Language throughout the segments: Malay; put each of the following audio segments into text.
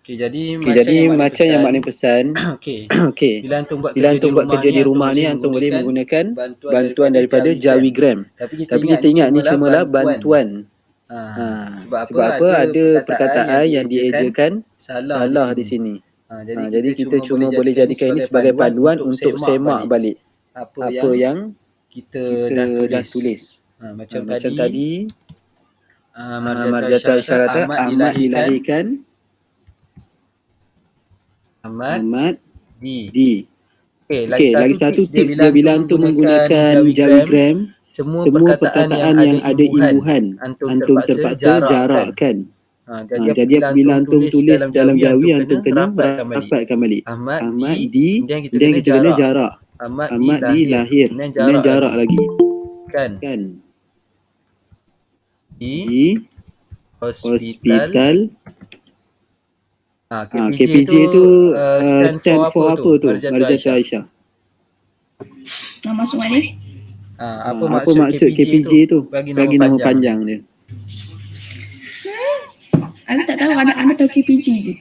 Okey, jadi Jadi macam yang makna pesan. okey. Okey. Bila antum buat Bila kerja di antum buat rumah kerja ni, di antum rumah boleh ni, antum boleh menggunakan menggunakan bantuan bantuan daripada daripada JawiGram. JawiGram. Tapi Tapi kita ingat ni cumalah cumalah bantuan. Sebab apa? Sebab apa? Ada Perkataan yang perkataan yang diejakan diejakan salah di salah di sini. sini. Jadi Jadi kita kita cuma boleh jadikan ini jadikan ini sebagai sebagai panduan panduan untuk untuk semak balik apa apa yang yang kita dah kita dah tulis. tulis. Macam Macam tadi, tadi, Marjata Marjata Aisyah kata, Aisyah kata Ahmad dilahirkan Ahmad di. di. Okey, Okey, lagi satu tips dia bila bila antum menggunakan JawiGram, semua semua perkataan perkataan yang ada imbuhan antum terpaksa jarakkan. Jadi Jadi apabila apabila antum tulis dalam Jawi, antum kena rapatkan balik. rapatkan balik. Ahmad Ahmad di, di, kemudian kemudian kita kena jarak. Ahmad di lahir, kemudian jarak lagi. Kan? Kan? Di Di hospital. hospital. KPJ KPJ tu tu stand for apa tu? Marjata Aisyah. Masuk ni. Apa Apa maksud KPJ tu? Bagi Bagi nama panjang dia. Anda tak tahu, anda tahu KPG je.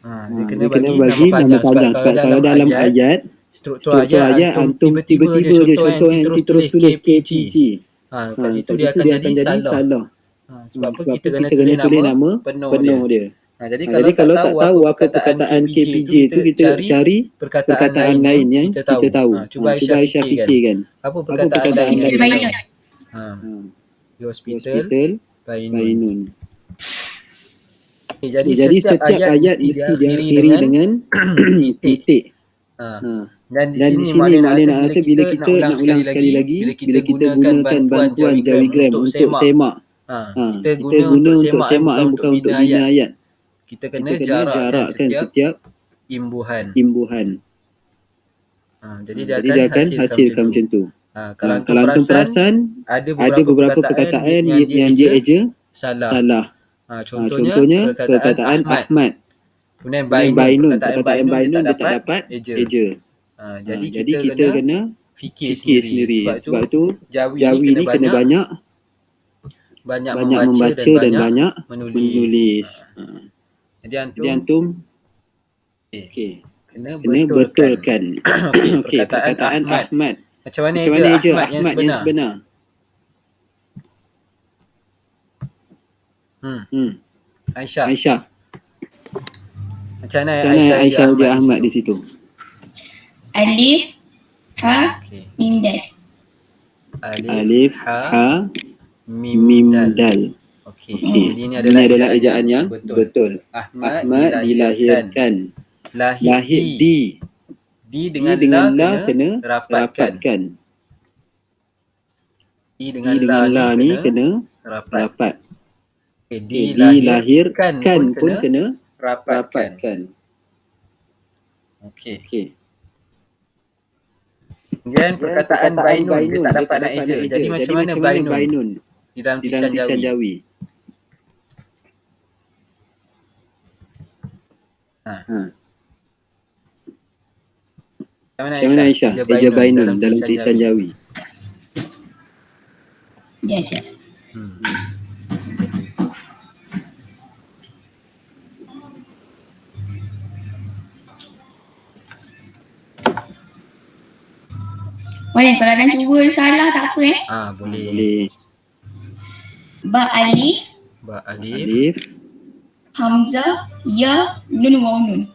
Dia kena Dia bagi nama panjang. Sebab kalau dalam ayat, struktur ayat antum tiba-tiba je contoh nanti terus tulis KPG. Kat situ dia akan jadi salah. Sebab apa? Kita kena tulis nama penuh dia. Jadi kalau tak tahu apa perkataan KPJ tu, kita cari perkataan lain yang kita tahu. Cuba Aisyah fikirkan. Apa perkataan lain yang kita tahu? Di hospital, Bainun. Jadi setiap ayat mesti diakhiri dengan titik. Dan di sini makna nak kata bila kita nak ulang sekali lagi, bila kita gunakan bantuan JawiGram untuk semak. Kita guna untuk semak bukan untuk bina ayat. Kita kena jarakkan setiap imbuhan. Jadi dia akan hasilkan macam tu. Kalau antum perasan, ada beberapa perkataan yang dia eja salah. Contohnya perkataan Ahmad. Kemudian Bainun, perkataan Bainun dia tak dapat eja. Jadi kita kena fikir sendiri. Sebab itu Jawi ni kena banyak membaca dan banyak menulis. Jadi antum kena betulkan. Perkataan Ahmad. Macam mana eja Ahmad yang sebenar? Aisyah. Macam mana Aisyah ujar Ahmad di situ? Alif, ha, mim, dal. Alif, ha, mim, dal. Jadi ini adalah ejaan yang betul. Ahmad dilahirkan. Lahir di. Di dengan la kena rapatkan. Di dengan la ni kena rapat. Dilahirkan pun kena rapatkan. Okey. Kemudian perkataan Bainun dia tak dapat nak eja. Jadi macam mana Bainun di dalam tulisan Jawi? Macam mana Aisyah? Eja Bainun dalam tulisan Jawi. Ya. Boleh, kalau nak cuba salah tak apa Boleh. Ba alif, hamzah, ya, nun, waw, nun.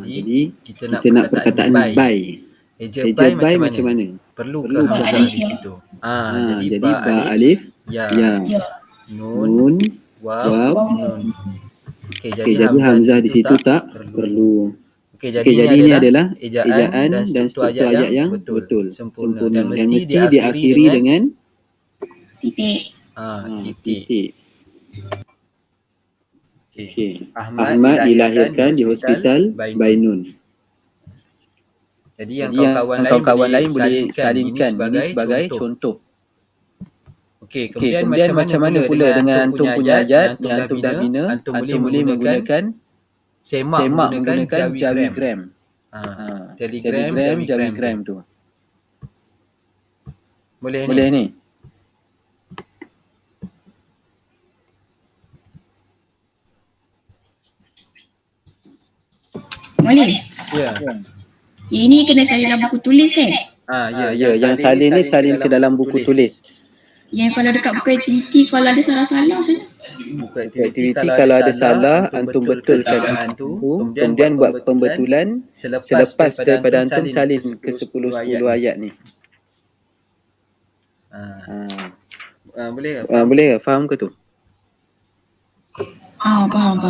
Jadi kita nak perkataan bai. Eja bai macam mana? Perlu ke hamzah di situ? Jadi ba alif, ya, nun, waw, nun. Jadi hamzah di situ tak perlu. Jadi ini adalah ejaan dan struktur ayat yang betul, sempurna dan mesti diakhiri dengan titik. Titik. Ahmad dilahirkan di hospital Bainun. Jadi yang kawan-kawan lain boleh salinkan ini sebagai contoh. Kemudian macam mana pula dengan antum punya ayat yang antum dah bina, antum boleh menggunakan semak menggunakan JawiGram. Telegram, JawiGram tu. Boleh ni? Ya. Ini kena salin dalam buku tulis kan? Yang salin ni salin ke dalam buku tulis. Yang kalau dekat buku aktiviti kalau ada salah-salah macam mana? Buku aktiviti kalau ada salah, antum betulkan itu, kemudian buat pembetulan selepas daripada antum salin ke 10 ayat ni. Boleh faham ke tu? Faham.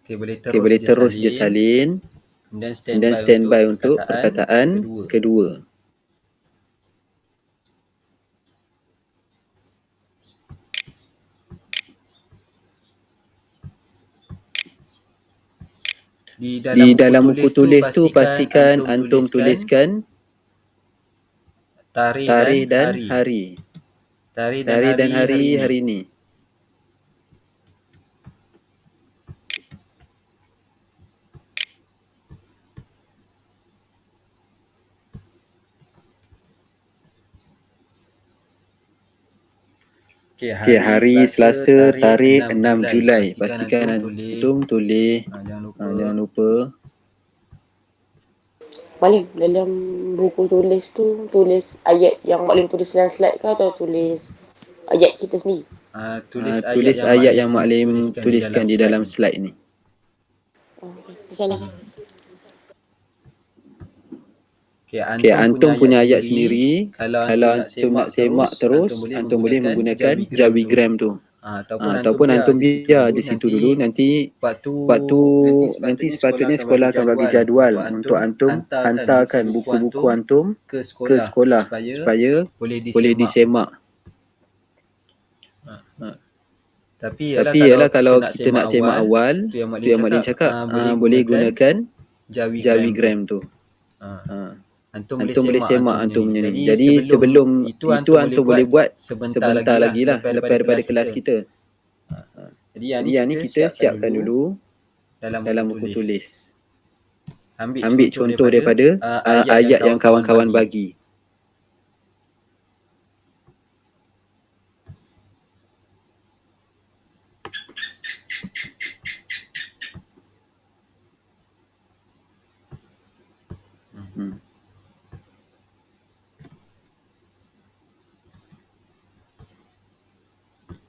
Okey, boleh terus je salin. Kemudian standby untuk perkataan kedua. Di dalam buku tulis tu pastikan antum tuliskan tarikh dan hari. Tarikh dan hari ni. Okey, hari Selasa, tarikh 6 Julai. Pastikan antum tulis. Jangan lupa. Malik, dalam buku tulis tu, tulis ayat yang Maklim tulis dalam slide ke atau tulis ayat kita sendiri? Tulis ayat yang Maklim tuliskan di dalam slide ni. Okey, antum punya ayat sendiri. Kalau antum nak semak terus, antum boleh menggunakan Jawigram tu. Ataupun antum biar di situ dulu. Nanti sepatutnya sekolah akan bagi jadual untuk antum hantarkan buku-buku antum ke sekolah supaya boleh disemak. Tapi ialah kalau kita nak semak awal, tu yang Maklim cakap, boleh gunakan Jawigram tu. Antum boleh semak antum punya ni. Jadi sebelum itu antum boleh buat sebentar lagi lah lepas daripada kelas kita. Jadi yang ni kita siapkan dulu dalam buku tulis. Ambil contoh daripada ayat yang kawan-kawan bagi.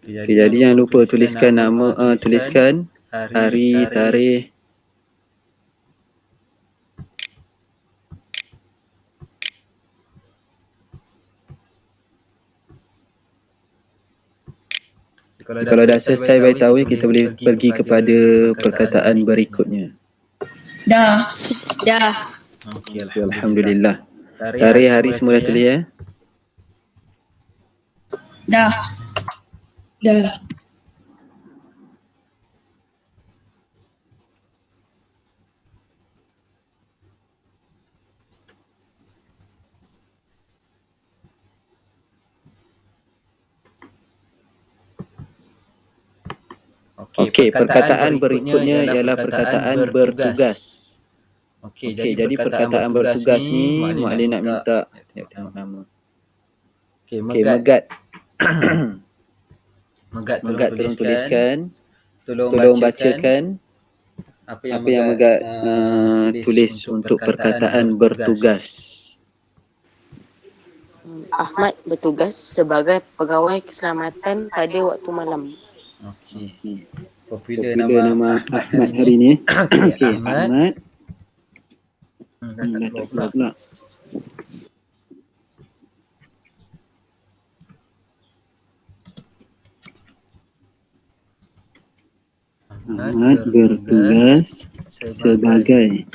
Jadi jangan lupa tuliskan nama, tuliskan hari, tarikh. Kalau dah selesai beritahu, kita boleh pergi kepada perkataan berikutnya. Dah. Okey, alhamdulillah. Tarikh, hari semua dah tulis ya? Dah. Okey, perkataan berikutnya ialah perkataan bertugas. Okey, jadi perkataan bertugas ni Maklim nak minta tengok nama. Okey, Megat. Megat tolong tuliskan. Tolong bacakan apa yang Megat tulis untuk perkataan bertugas. Ahmad bertugas sebagai pegawai keselamatan pada waktu malam. Okey. Popular nama Ahmad hari ni. Okey, Ahmad. Dah pula. Ahmad bertugas sebagai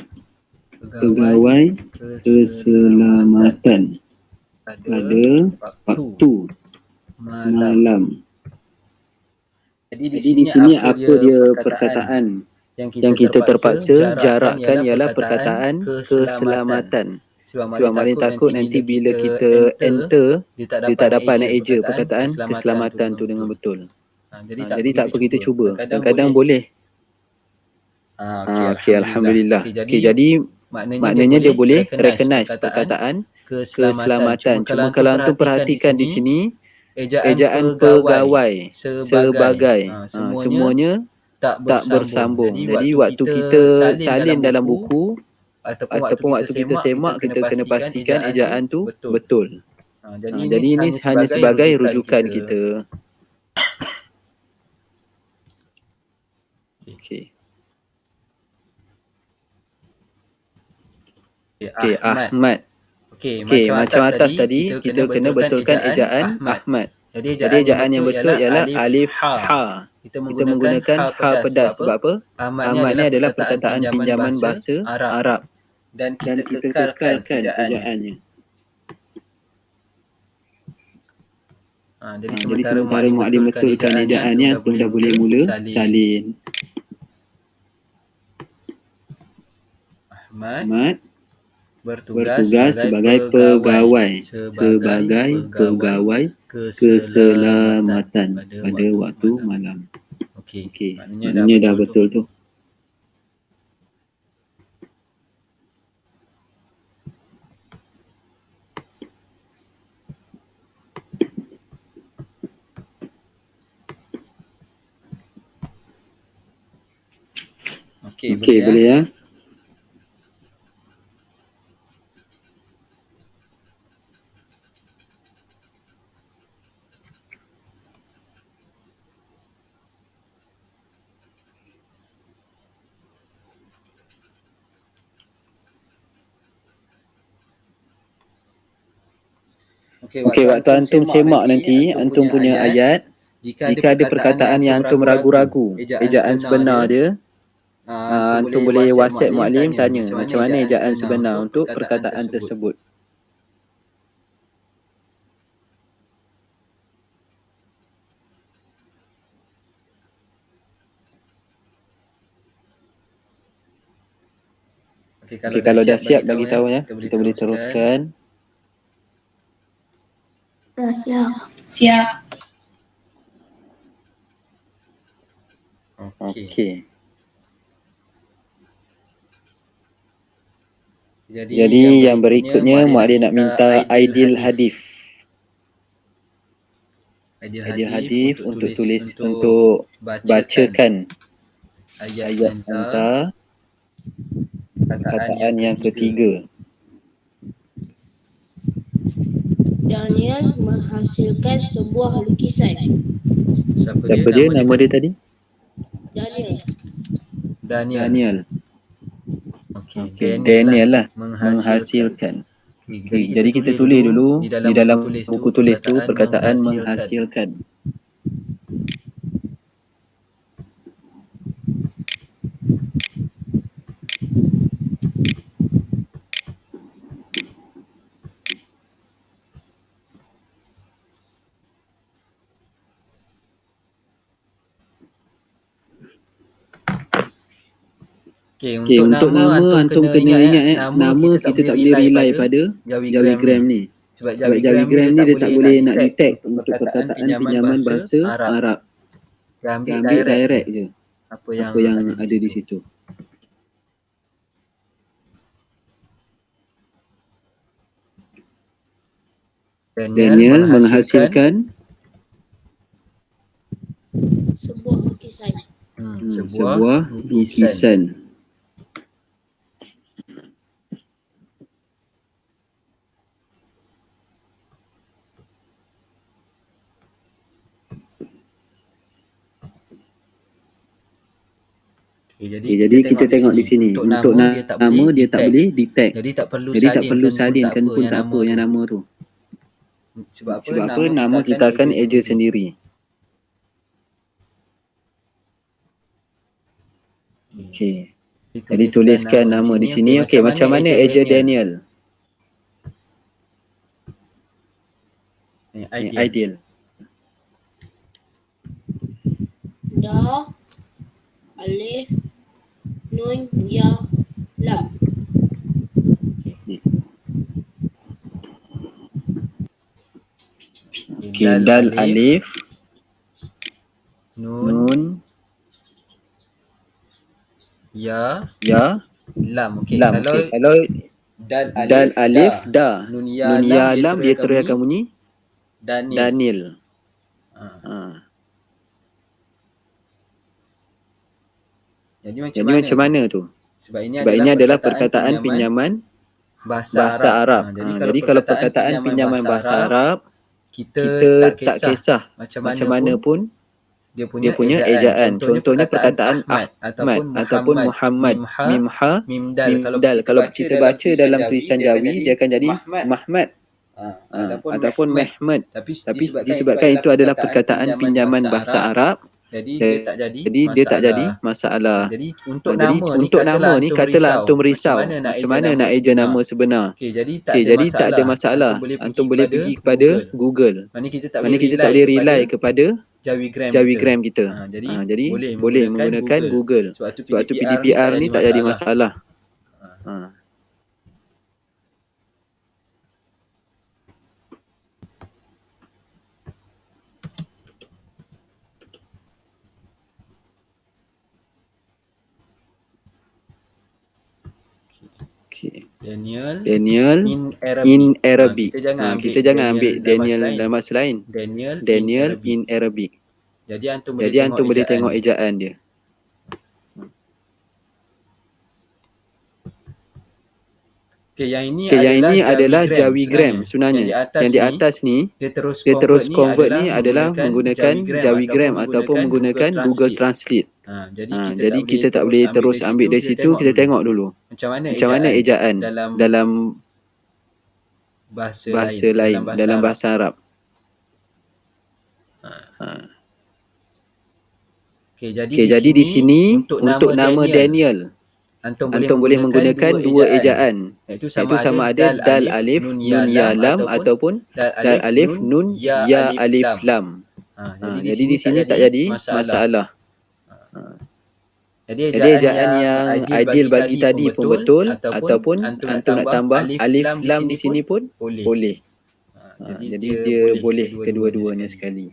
pegawai keselamatan pada waktu malam. Jadi di sini apa dia perkataan yang kita terpaksa jarakkan ialah perkataan keselamatan. Sebab Maklim takut nanti bila kita enter, dia tak dapat nak eja perkataan keselamatan tu dengan betul. Jadi tak apa, kita cuba. Kadang-kadang boleh. Okey, alhamdulillah. Okey, jadi maknanya dia boleh recognize perkataan keselamatan. Cuma kalau antum perhatikan di sini, ejaan pegawai sebagai semuanya tak bersambung. Jadi waktu kita salin dalam buku ataupun waktu kita semak, kita kena pastikan ejaan tu betul. Jadi ini hanya sebagai rujukan kita. Okey. Ahmad. Okey, macam atas tadi kita kena betulkan ejaan Ahmad. Jadi ejaan yang betul ialah alif ha. Kita menggunakan ha pedas sebab apa? Ahmad ni adalah perkataan pinjaman bahasa Arab. Dan kita kekalkan ejaannya. Jadi sementara muallim betulkan ejaannya, antum dah boleh mula salin. Ahmad bertugas sebagai pegawai keselamatan pada waktu malam. Okey. Maknanya dah betul tu. Okey, boleh ya. Okey, waktu antum semak nanti, antum punya ayat, jika ada perkataan yang antum ragu-ragu ejaan sebenar dia, antum boleh WhatsApp muallim tanya macam mana ejaan sebenar untuk perkataan tersebut. Okey, kalau dah siap bagi tahu ya, kita boleh teruskan. Dah siap. Okey. Jadi yang berikutnya muallim nak minta ideal hadis. Ideal hadis untuk tulis untuk bacakan ayat hantar perkataan yang ketiga. Daniel menghasilkan sebuah lukisan. Siapa dia? Nama dia tadi? Daniel. Okey, Daniel lah menghasilkan. Jadi kita tulis dulu di dalam buku tulis tu perkataan menghasilkan. Okey, untuk nama antum kena ingat nama kita tak boleh rely pada Jawigram ni. Sebab Jawigram ni dia tak boleh nak detect untuk perkataan pinjaman bahasa Arab. Dia ambil direct je apa yang ada di situ. Daniel menghasilkan Sebuah lukisan. Sebuah lukisan. Jadi kita tengok di sini untuk nama dia tak boleh detect. Jadi tak perlu salinkan pun tak apa yang nama tu. Sebab apa? Nama kita akan eja sendiri. Okey. Jadi tuliskan nama di sini. Okey, macam mana eja Daniel? Ideal. Da, alif, nun, ya, lam. Okey, dal alif, nun, ya, lam. Okey, kalau dal alif, da, nun ya, lam dia terus akan bunyi Daniel. Jadi macam mana tu? Sebab ini adalah perkataan pinjaman bahasa Arab. Jadi kalau perkataan pinjaman bahasa Arab, kita tak kisah macam mana pun dia punya ejaan. Contohnya perkataan Ahmad ataupun Muhammad, mimha, mimdal. Kalau kita baca dalam tulisan Jawi, dia akan jadi Mahmad ataupun Mehmed. Tapi disebabkan itu adalah perkataan pinjaman bahasa Arab, jadi dia tak jadi masalah. Jadi untuk nama ni katalah antum risau macam mana nak eja nama sebenar. Jadi tak ada masalah. Antum boleh pergi kepada Google. Mana kita tak boleh rely kepada Jawigram kita. Jadi boleh menggunakan Google. Sebab tu PDPR ni tak jadi masalah. Daniel in Arabic. Kita jangan ambil Daniel dalam bahasa lain. Daniel in Arabic. Jadi antum boleh tengok ejaan dia. Yang ini adalah Jawigram sebenarnya. Yang di atas ni dia terus convert ni adalah menggunakan Jawigram ataupun menggunakan Google Translate. Jadi kita tak boleh terus ambil dari situ, kita tengok dulu macam mana ejaan dalam bahasa lain, dalam bahasa Arab. Jadi di sini untuk nama Daniel, antum boleh menggunakan dua ejaan, iaitu sama ada dal alif nun ya lam ataupun dal alif nun ya alif lam. Jadi di sini tak jadi masalah. Jadi ejaan yang ideal bagi tadi pun betul, ataupun antum nak tambah alif lam di sini pun boleh. Jadi dia boleh kedua-duanya sekali.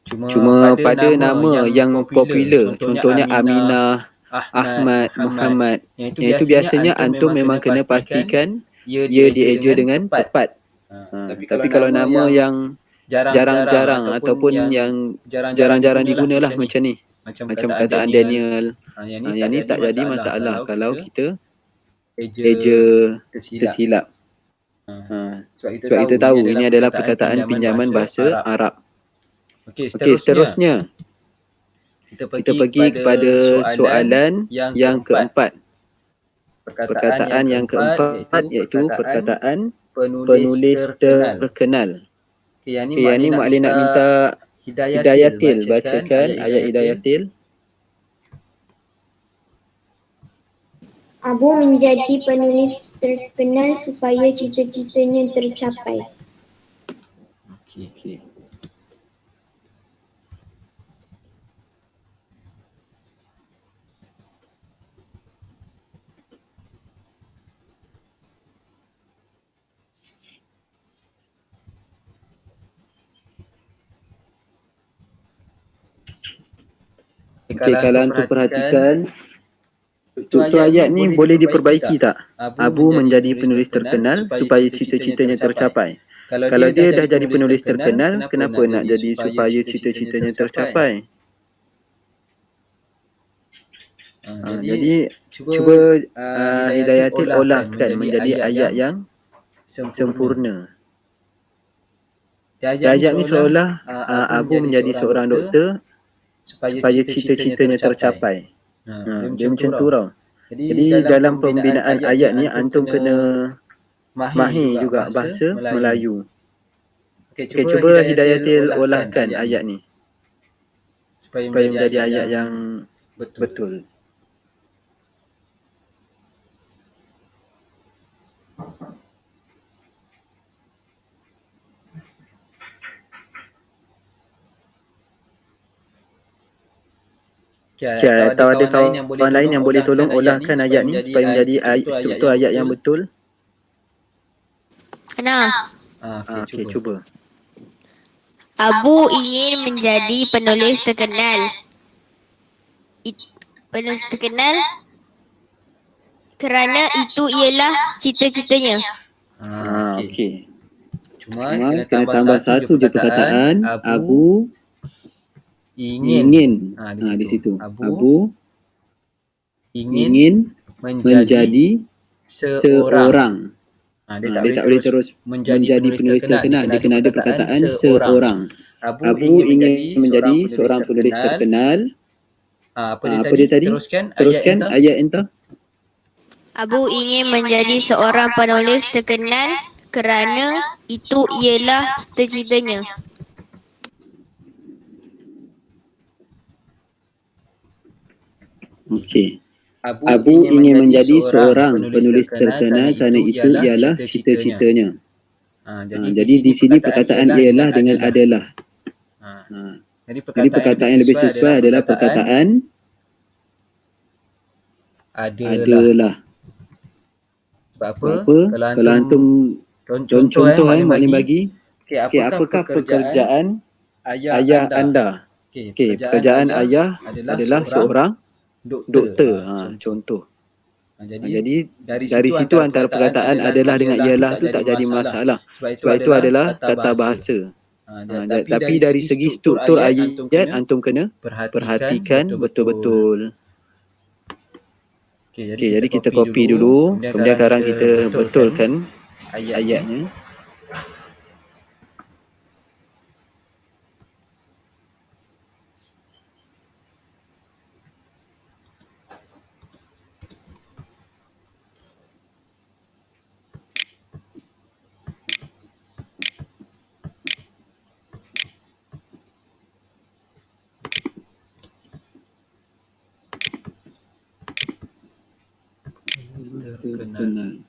Cuma pada nama yang popular, contohnya Aminah, Ahmad, Muhammad, yang itu biasanya antum memang kena pastikan ia dieja dengan tepat. Tapi kalau nama yang jarang-jarang ataupun yang jarang-jarang digunalah macam ni, macam perkataan Daniel, yang ni tak jadi masalah kalau kita eja tersilap. Sebab kita tahu ini adalah perkataan pinjaman bahasa Arab. Okey, seterusnya kita pergi kepada soalan yang keempat. Perkataan yang keempat iaitu perkataan penulis terkenal. Yang ni Mak nak minta Hidayatil bacakan ayat Hidayatil. Abu menjadi penulis terkenal supaya cita-citanya tercapai. Okey. Kalau antum perhatikan, struktur ayat ni boleh diperbaiki tak? Abu menjadi penulis terkenal supaya cita-citanya tercapai. Kalau dia dah jadi penulis terkenal, kenapa nak jadi supaya cita-citanya tercapai? Jadi cuba Hidayatil olahkan menjadi ayat yang sempurna. Ayat ni seolah Abu menjadi seorang doktor supaya cita-citanya tercapai. Dia macam tu tau. Jadi dalam pembinaan ayat ni antum kena mahir juga bahasa Melayu. Cuba Hidayatil olahkan ayat ni supaya menjadi ayat yang betul. Atau ada kawan lain yang boleh tolong olahkan ayat ni supaya menjadi struktur ayat yang betul? Okey, cuba. Abu ingin menjadi penulis terkenal. Penulis terkenal kerana itu ialah cita-citanya. Okey. Cuma kena tambah satu je perkataan Abu ingin. Di situ. Abu ingin menjadi seorang. Dia tak boleh terus menjadi penulis terkenal. Dia kena ada perkataan seorang. Abu ingin menjadi seorang penulis terkenal. Apa dia tadi? Teruskan ayat entah. Abu ingin menjadi seorang penulis terkenal kerana itu ialah cita-citanya. Okey. Abu ingin menjadi seorang penulis terkenal kerana itu ialah cita-citanya. Jadi di sini perkataan ialah dengan adalah. Jadi perkataan yang lebih sesuai adalah perkataan adalah. Sebab apa? Kalau antum contoh maknanya bagi. Apakah pekerjaan ayah anda? Pekerjaan ayah adalah seorang doktor. Contoh. Jadi dari situ antara perkataan adalah dengan ialah tu tak jadi masalah. Sebab itu adalah tata bahasa. Tapi dari segi struktur ayat antum kena perhatikan betul-betul. Jadi kita copy dulu, kemudian sekarang kita betulkan ayatnya. Terkenal.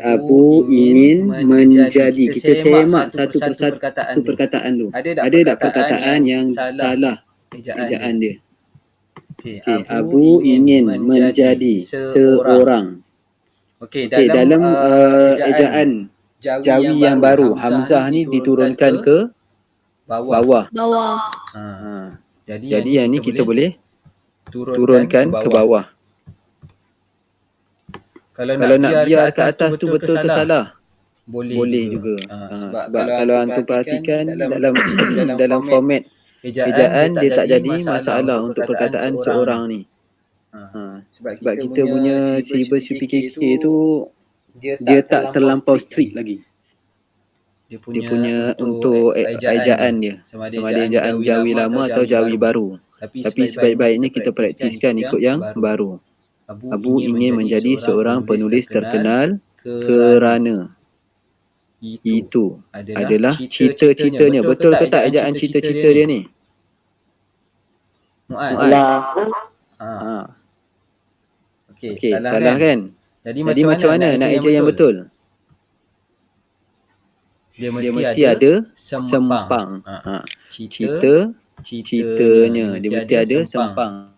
Abu ingin menjadi. Kita semak satu persatu perkataan tu. Ada tak perkataan yang salah ejaan dia? Abu ingin menjadi seorang. Dalam ejaan Jawi yang baru, Hamzah ni diturunkan ke bawah. Jadi yang ni kita boleh turunkan ke bawah. Kalau nak biar ke atas tu betul ke salah? Boleh juga. Sebab kalau antum perhatikan dalam format ejaan dia tak jadi masalah untuk perkataan seorang ni. Sebab kita punya silibus UPKK tu dia tak terlampau strict lagi. Dia punya untuk ejaan dia. Sama ada ejaan Jawi lama atau Jawi baru. Tapi sebaik-baiknya kita praktiskan ikut yang baru. Abu ingin menjadi seorang penulis terkenal kerana itu adalah cita-citanya. Betul ke tak ejaan cita-cita dia ni? Muaz. Okey, salah kan? Jadi macam mana nak eja yang betul? Dia mesti ada sempang. Citanya dia mesti ada sempang.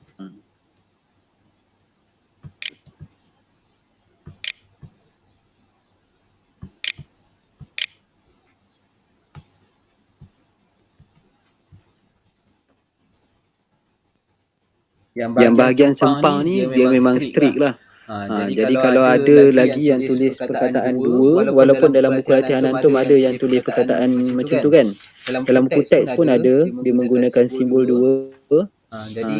Yang bahagian sempang ni dia memang strict lah. Jadi kalau ada lagi yang tulis perkataan dua, walaupun dalam buku latihan antum ada yang tulis perkataan macam tu kan, dalam buku teks pun ada dia menggunakan simbol dua.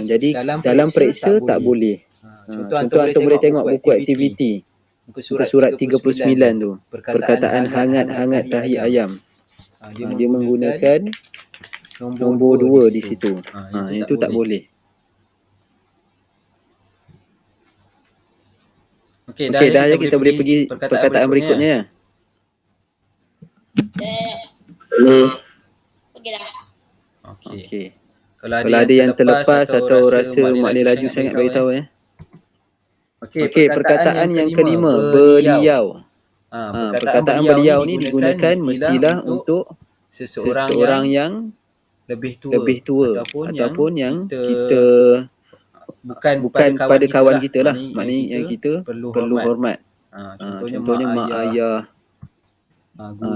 Jadi dalam periksa tak boleh. Contoh antum boleh tengok buku aktiviti muka surat 39 tu, perkataan hangat-hangat tahi ayam. Dia menggunakan nombor 2 di situ. Itu tak boleh. Okey, dah kita boleh pergi perkataan berikutnya ya. Okey. Kalau ada yang terlepas atau rasa makna laju sangat bagi tahu ya. Okey, perkataan yang kelima, beliau. Perkataan beliau ni digunakan mestilah untuk seseorang yang lebih tua ataupun yang kita bukan pada kawan kita lah. Maknanya yang kita perlu hormat. Contohnya mak ayah,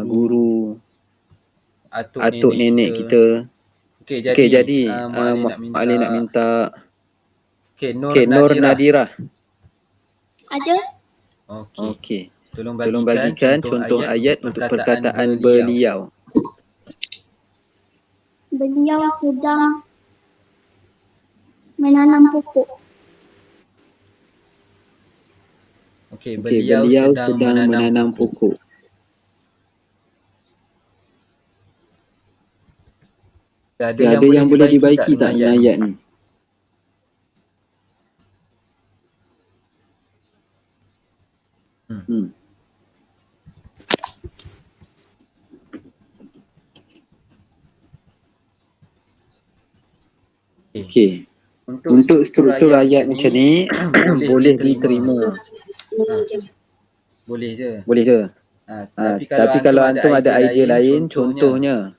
guru. atuk nenek kita. Okey, jadi Mak Ali nak minta Nur Nadirah. Ada? Okey. Tolong bagikan contoh ayat untuk perkataan beliau. Beliau sedang menanam pokok. Okey, beliau sedang menanam pokok. Ada yang boleh dibaiki tak dengan ayat ni? Okey. Untuk struktur ayat macam ni boleh diterima. Boleh je. Tapi kalau antum ada idea lain, contohnya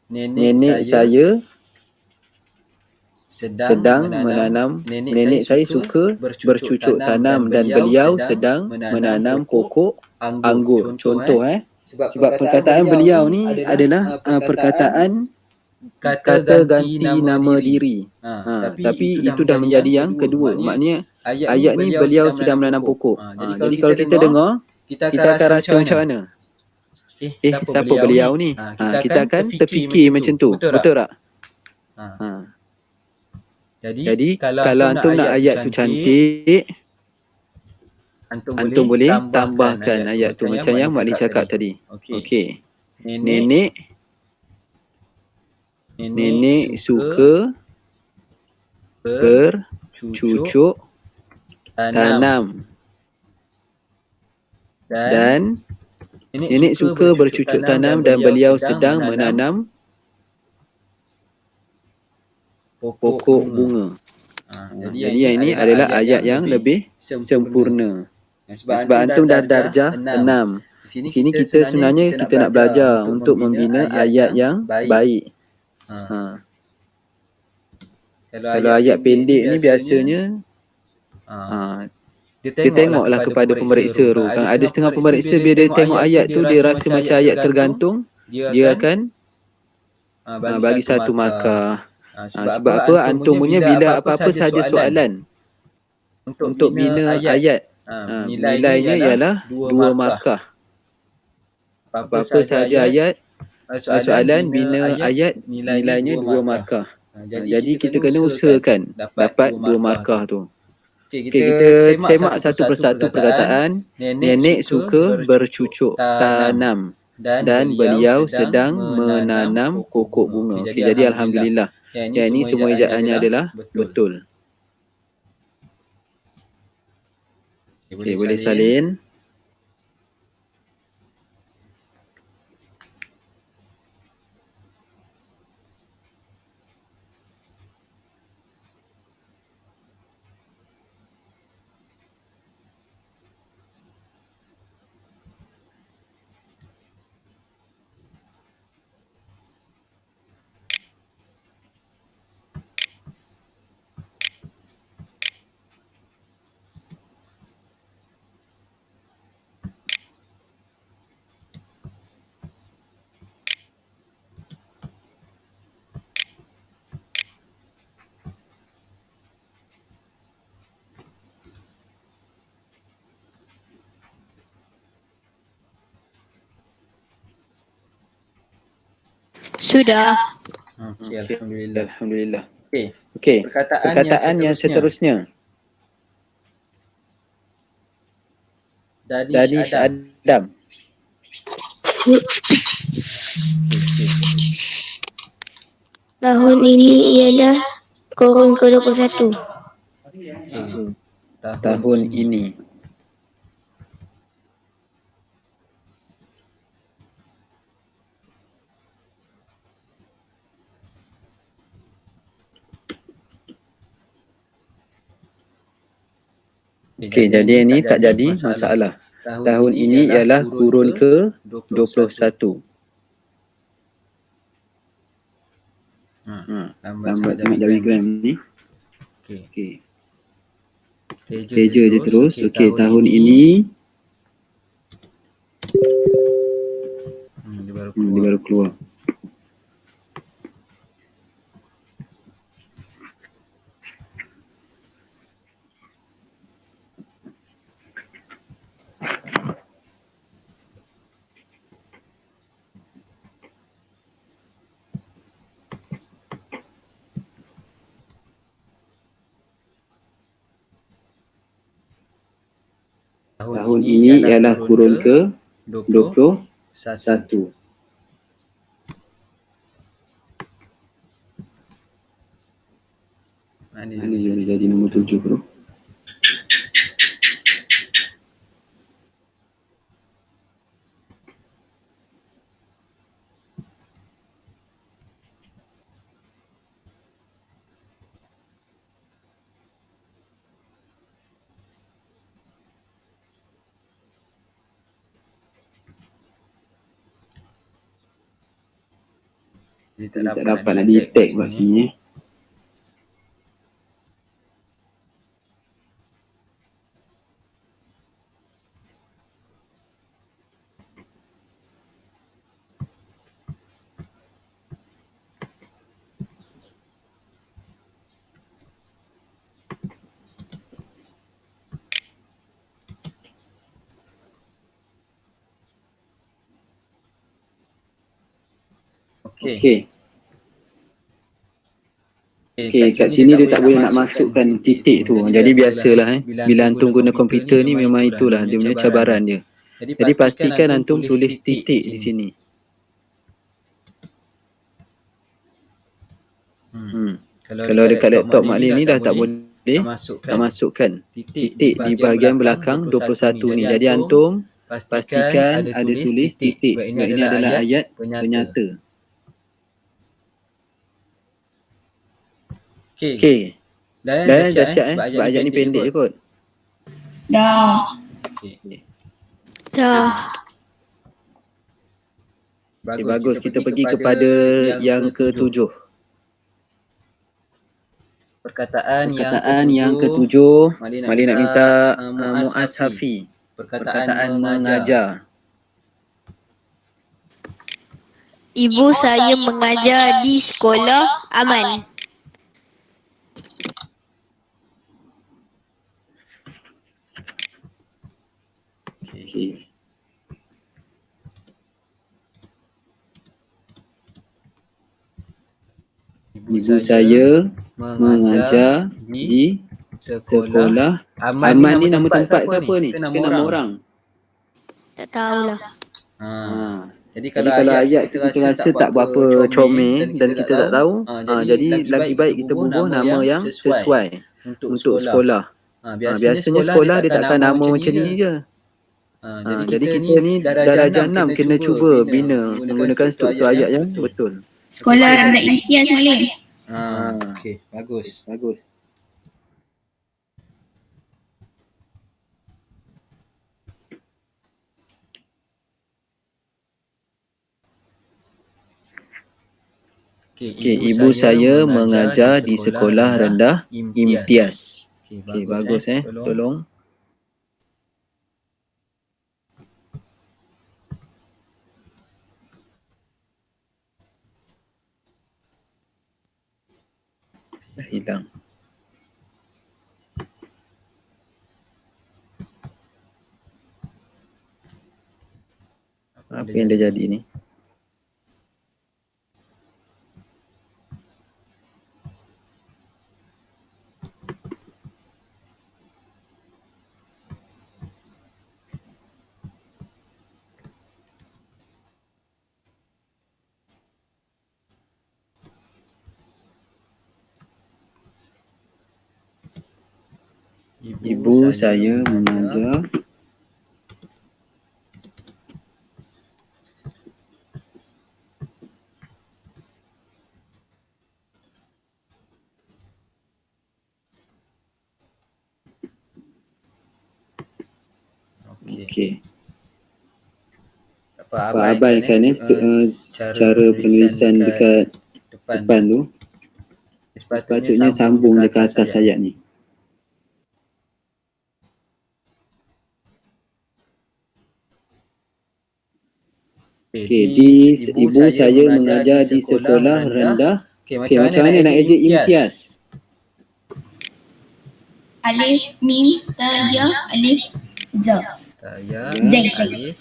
nenek saya sedang menanam, nenek saya suka bercucuk tanam dan beliau sedang menanam pokok anggur. Contoh sebab perkataan beliau ni adalah perkataan kata ganti nama diri. Tapi itu dah menjadi yang kedua. Maknanya ayat ni beliau sedang menanam pokok. Jadi kalau kita dengar, kita akan rasa macam mana? Siapa beliau ni? Kita akan terfikir macam tu. Betul tak? Jadi kalau antum nak ayat tu cantik, antum boleh tambahkan ayat tu macam yang Mak Li cakap tadi. Okey. Nenek suka bercucuk tanam dan nenek suka bercucuk tanam dan beliau sedang menanam pokok bunga. Jadi yang ini adalah ayat yang lebih sempurna. Sebab antum dah darjah 6. Di sini kita sebenarnya kita nak belajar untuk membina ayat yang baik. Kalau ayat pendek ni biasanya dia tengoklah kepada pemeriksa tu. Kan ada setengah pemeriksa bila dia tengok ayat tu dia rasa macam ayat tergantung, dia akan bagi 1 markah. Sebab apa? Antum punya bila apa-apa sahaja soalan untuk bina ayat, nilainya ialah 2 markah. Apa-apa sahaja ayat soalan bina ayat nilainya 2 markah. Jadi kita kena usahakan dapat 2 markah tu. Okey, kita semak satu persatu perkataan. Nenek suka bercucuk tanam dan beliau sedang menanam pokok bunga. Okey, jadi alhamdulillah. Yang ini semua ejaannya adalah betul. Okey, boleh salin. Sudah. Okey, alhamdulillah. Okey. Perkataan yang seterusnya. Danish Adam. Tahun ini ialah kurun ke-21. Tahun ini. Okey, jadi ini tak jadi masalah. Tahun ini ialah kurun ke-21. Lambat sangat diagram ni. Okey. Teja je terus. Okey, tahun ini Dia baru keluar. Tahun ini ialah kurun ke 21. Ini jadi nombor 7 bro. Jadi tak dapat nak detect kat sini. Okey, kat sini dia tak boleh nak masukkan titik tu. Jadi biasalah bila antum guna komputer ni memang itulah dia punya cabaran dia. Jadi pastikan antum tulis titik di sini. Kalau dekat laptop Maklin ni dah tak boleh masukkan titik di bahagian belakang 21 ni. Jadi antum pastikan ada tulis titik sebab ini adalah ayat penyata. Okey. Dah siap sebab ayat ni pendek je kot. Dah. Dah. Okay, bagus. Kita pergi kepada yang ke-7. Perkataan yang ke-7, Maklin nak minta Muaz Hafi. Perkataan mengajar. Ibu saya mengajar di sekolah aman. Okey. Ibu saya mengajar di sekolah aman ni nama tempat ke apa ni? Ke nama orang? Tak tahulah. Jadi kalau ayat kita rasa tak berapa comel dan kita tak tahu, jadi lagi baik kita bubuh nama yang sesuai untuk sekolah. Biasanya sekolah dia takkan nama macam ni je. Jadi kita ni darjah 6 kena cuba bina menggunakan struktur ayat yang betul. Sekolah rendah imtiaz Maklin. Okey, bagus. Okey, ibu saya mengajar di sekolah rendah imtiaz. Okey, bagus tolong. Dah hilang. Apa yang dah jadi ni? Ibu saya mengajar Okey. Abaikan cara penulisan dekat depan tu. Sepatutnya sambung dekat atas ayat ni. Ibu saya mengajar di sekolah rendah. Macam mana nak ejek imtiaz? Alif, mim, ta, ya, alif, za. Ya, Zai. alif,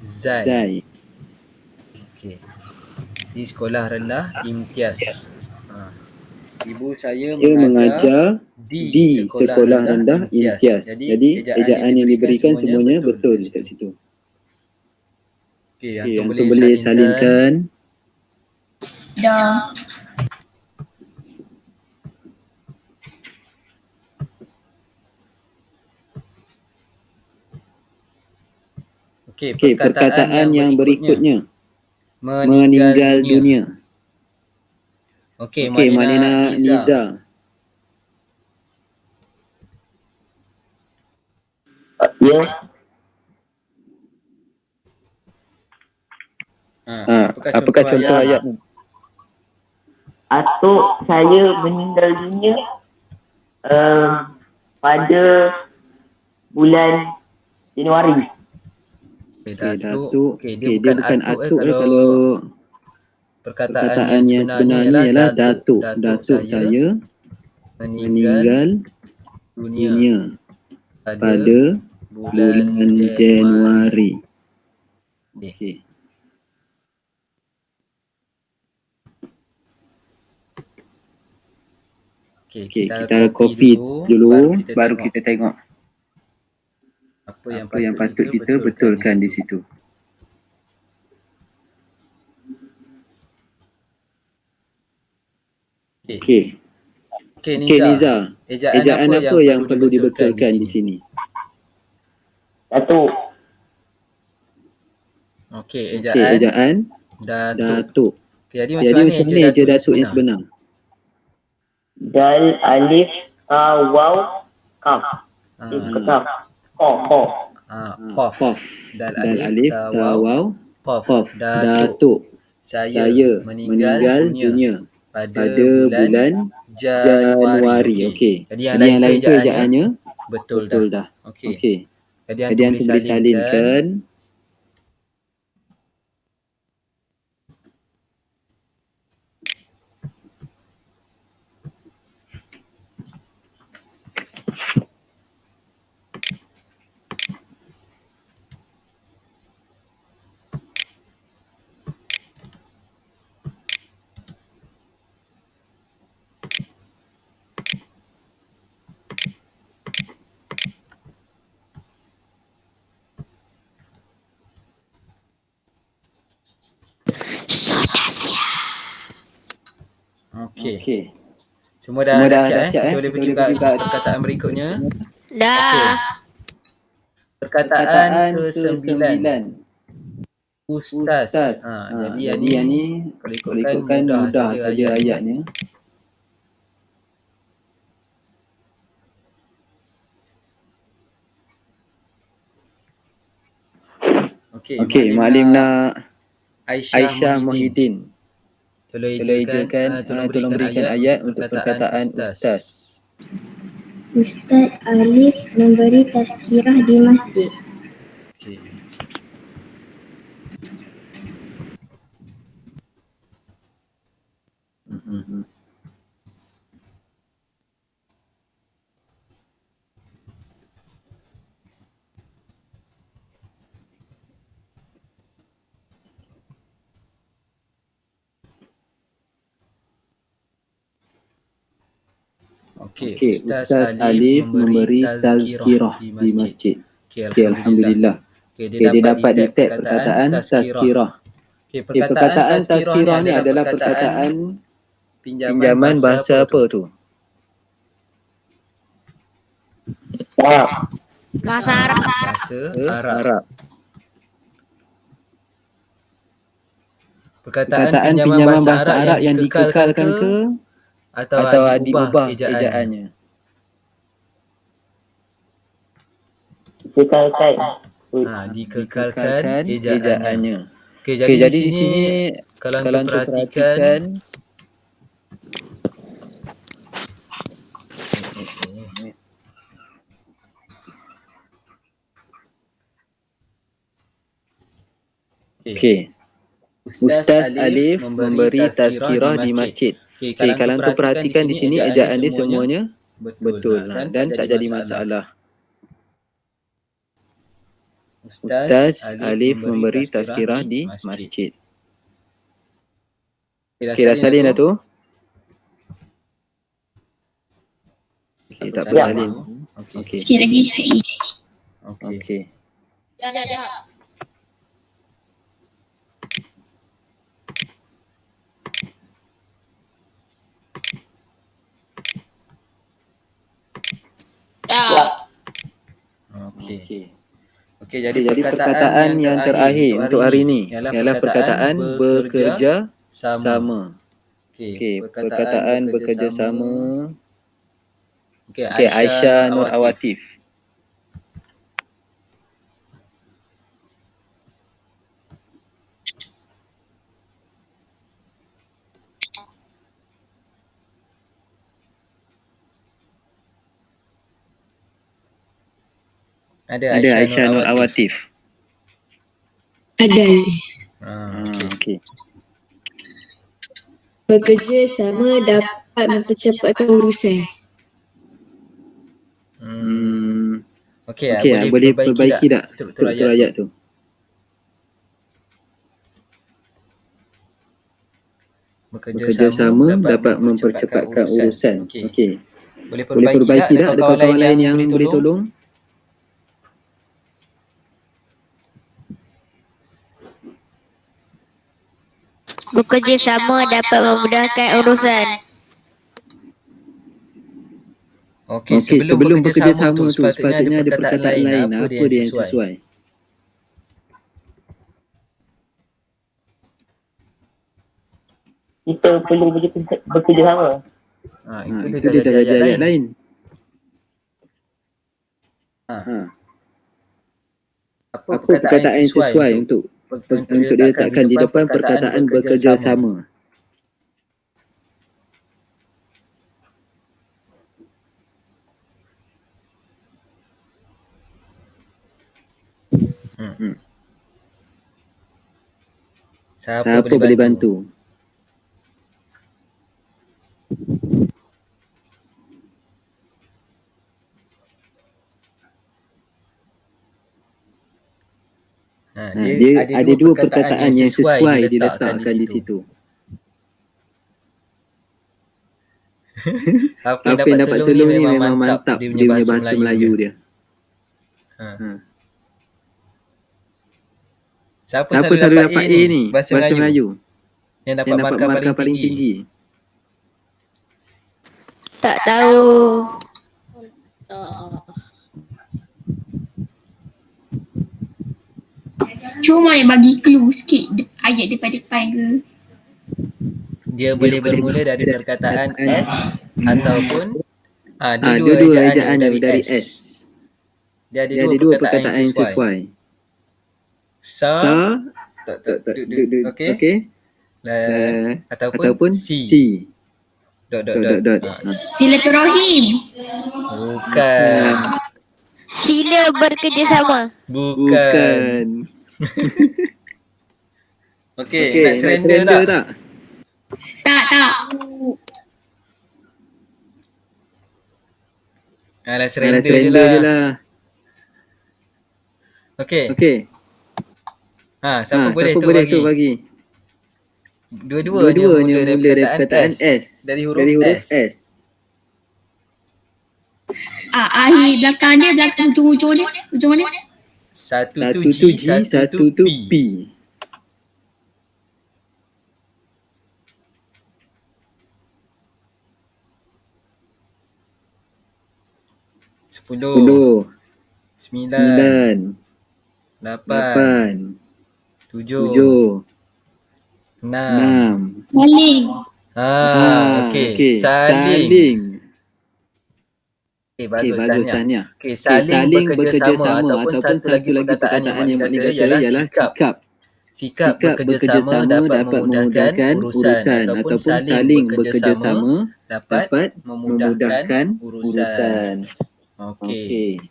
zai. Okey. Di sekolah rendah imtiaz. Ibu saya mengajar di sekolah rendah imtiaz. Jadi ejaan yang diberikan semuanya betul kat situ. Okey, Antum boleh salinkan. Dah. Okey, perkataan yang berikutnya. Meninggal dunia. Okey, Malina Niza. Ya. Apakah contoh ayat ni? Atuk saya meninggal dunia pada bulan Januari. Datuk. Dia bukan atuk kalau perkataan yang sebenarnya ialah datuk. Datuk saya meninggal dunia pada bulan Januari. Okey. Kita copy dulu baru kita tengok apa yang patut kita betulkan di situ. Okey, Niza. Ejaan apa yang perlu dibetulkan di sini? Datuk. Okey, ejaan Datuk. Jadi macam mana eja datuk yang sebenar? Dal, alif, ta, waw, kaf. Kaf. Qaf. Dal, alif, ta, waw, qaf. Datuk. Saya meninggal dunia pada bulan Januari. Okey. Jadi yang lain tu ejaannya betul dah. Okey. Jadi antum boleh salinkan. Okey. Semua dah siap Kita boleh pergi ke perkataan berikutnya. Dah. Perkataan ke-9. Ustaz. Jadi yang ni kalau ikutkan mudah saja ayatnya. Okey, Maklim nak Aisyah Muhyiddin. Tolong berikan ayat untuk perkataan ustaz. Ustaz Alif memberi tazkirah di masjid. Okey. Okey, Ustaz Alif memberi tazkirah di masjid. Okey, alhamdulillah. Dia dapat detect perkataan tazkirah. Perkataan tazkirah ni adalah perkataan pinjaman bahasa apa tu? Bahasa Arab. Bahasa Arab. Perkataan pinjaman bahasa Arab yang dikekalkan ke atau diubah ejaannya? Dikekalkan ejaannya. Okey, jadi di sini kalau anda perhatikan Okey. Ustaz Alif memberi tazkirah di masjid. Okey, kalau antum perhatikan di sini ejaan dia semuanya betul dan tak jadi masalah. Ustaz Alif memberi tazkirah di masjid. Okey, dah salin dah tu? Okey, tak apa salin. Okey. Sikit lagi, sikit lagi. Okey. Okey, jadi perkataan yang terakhir untuk hari ini ialah perkataan bekerja sama. Okey, perkataan bekerja sama. Okey, Aisyah Nur Awatif. Ada Aisyah Nur Awatif. Ada. Okey. Bekerja sama dapat mempercepatkan urusan. Okey, boleh perbaiki tak struktur ayat tu? Bekerja sama dapat mempercepatkan urusan. Okey. Boleh perbaiki tak? Ada kawan-kawan lain yang boleh tolong? Bekerja sama dapat memudahkan urusan. Okey, sebelum bekerja sama tu sepatutnya ada perkataan lain. Apa dia yang sesuai? Kita perlu bekerja sama. Itu dia dah jadi ayat lain. Apa perkataan yang sesuai untuk diletakkan di depan perkataan bekerja sama? Siapa boleh bantu? Dia ada dua perkataan yang sesuai diletakkan di situ. Apa yang dapat tolong ni memang mantap dia punya bahasa Melayu dia. Siapa selalu dapat A ni? Bahasa Melayu. Yang dapat markah paling tinggi. Tak tahu. Cuma boleh bagi clue sikit ayat depan-depan ke? Dia boleh bermula dari perkataan S ataupun ada dua ejaan dari S. Dia ada dua perkataan yang sesuai. Sa okey. Ataupun C. Silaturahim. Bukan. Sila bekerjasama. Bukan. Okey, nak surrender tak? Tak. Alah, surrender je lah. Okey. Siapa boleh tu bagi? Dua-duanya mula dari perkataan S. Dari huruf S. Akhir belakang dia, belakang hujung dia. Hujung mana? Satu tu G, satu tu P. 10, 9, 8, 7, 6. Saling. Okey. Saling. Bagus Tanya. Saling bekerjasama ataupun satu lagi perkataan yang makna kata ialah sikap. Sikap bekerjasama dapat memudahkan urusan ataupun saling bekerjasama dapat memudahkan urusan. Okey.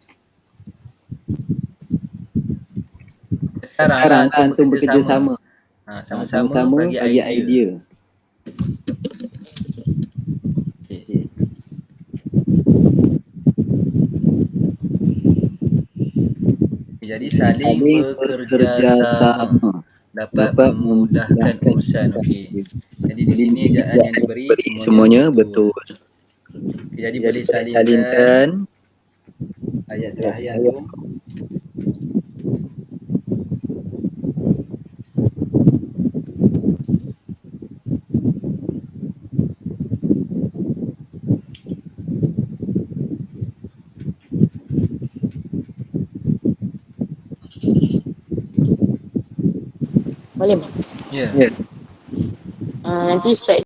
Sekarang antum bekerjasama. Sama-sama bagi idea. Jadi saling bekerjasama dapat memudahkan urusan. Okey. Jadi di sini ejaan yang diberi Semuanya betul. Jadi boleh salingkan ayat terakhir tu. Boleh? Ya. Nanti start